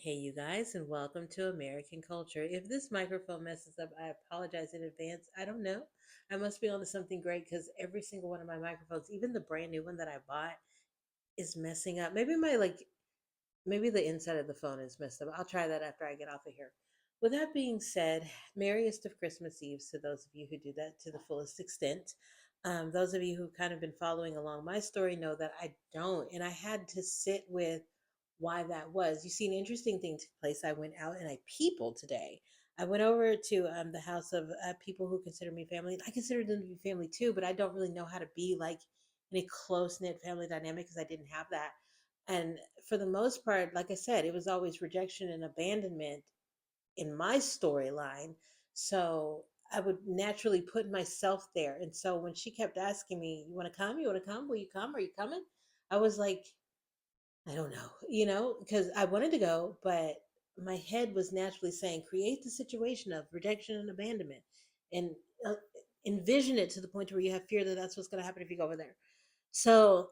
Hey, you guys, and welcome to American Culture. If this microphone messes up, I apologize in advance. I don't know. I must be onto something great because every single one of my microphones, even the brand new one that I bought, is messing up. Maybe the inside of the phone is messed up. I'll try that after I get off of here. With that being said, merriest of Christmas Eves to those of you who do that to the fullest extent. Those of you who've kind of been following along my story know that I don't, and I had to sit with why that was. You see, an interesting thing took place. I went out and I peopled today. I went over to the house of people who consider me family. I consider them to be family too, but I don't really know how to be like in a close knit family dynamic because I didn't have that. And for the most part, like I said, it was always rejection and abandonment in my storyline. So I would naturally put myself there. And so when she kept asking me, "You want to come? You want to come? Will you come? Are you coming?" I was like, I don't know, because I wanted to go, but my head was naturally saying, create the situation of rejection and abandonment and uh, envision it to the point where you have fear that that's what's going to happen if you go over there. So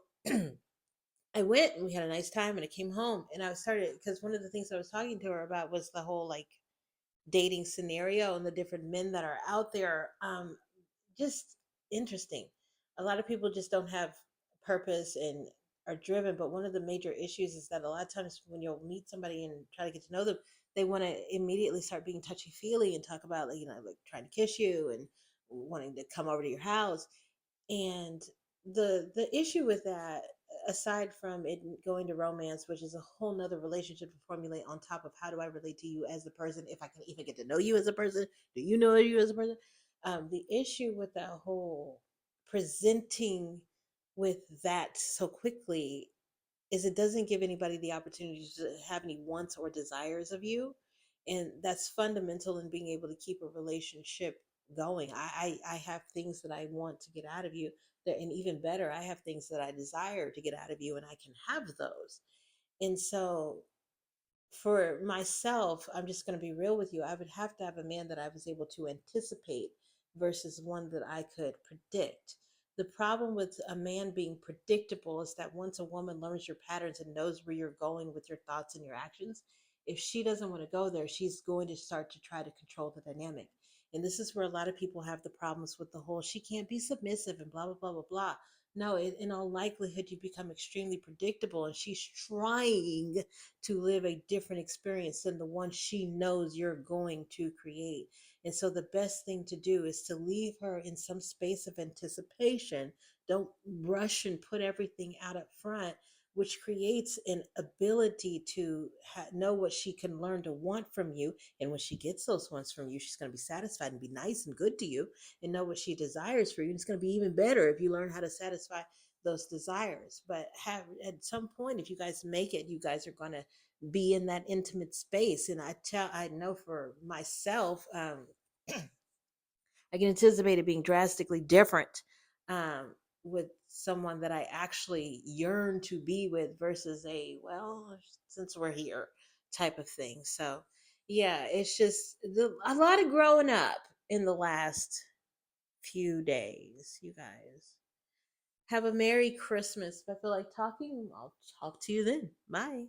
I went and we had a nice time and I came home and I started because one of the things I was talking to her about was the whole like dating scenario and the different men that are out there. Just interesting. A lot of people just don't have purpose and are driven, but one of the major issues is that a lot of times when you'll meet somebody and try to get to know them, they want to immediately start being touchy feely and talk about like, like trying to kiss you and wanting to come over to your house. And the issue with that, aside from it going to romance, which is a whole nother relationship to formulate on top of how do I relate to you as a person, if I can even get to know you as a person, do you know you as a person? The issue with that whole presenting with that so quickly is it doesn't give anybody the opportunity to have any wants or desires of you. And that's fundamental in being able to keep a relationship going. I have things that I want to get out of you. And even better, I have things that I desire to get out of you, and I can have those. And so for myself, I'm just going to be real with you. I would have to have a man that I was able to anticipate versus one that I could predict. The problem with a man being predictable is that once a woman learns your patterns and knows where you're going with your thoughts and your actions, if she doesn't want to go there, she's going to start to try to control the dynamic. And this is where a lot of people have the problems with the whole she can't be submissive and blah, blah, blah, blah, blah. No, in all likelihood, you become extremely predictable, and she's trying to live a different experience than the one she knows you're going to create. And so the best thing to do is to leave her in some space of anticipation. Don't rush and put everything out up front, which creates an ability to know what she can learn to want from you. And when she gets those wants from you, she's going to be satisfied and be nice and good to you and know what she desires for you. And it's going to be even better if you learn how to satisfy those desires. But have at some point, if you guys make it, you guys are going to be in that intimate space. And I know for myself, I can anticipate it being drastically different with someone that I actually yearn to be with versus a, well, since we're here type of thing. So, yeah, it's just a lot of growing up in the last few days, you guys. Have a Merry Christmas. If I feel like talking, I'll talk to you then. Bye.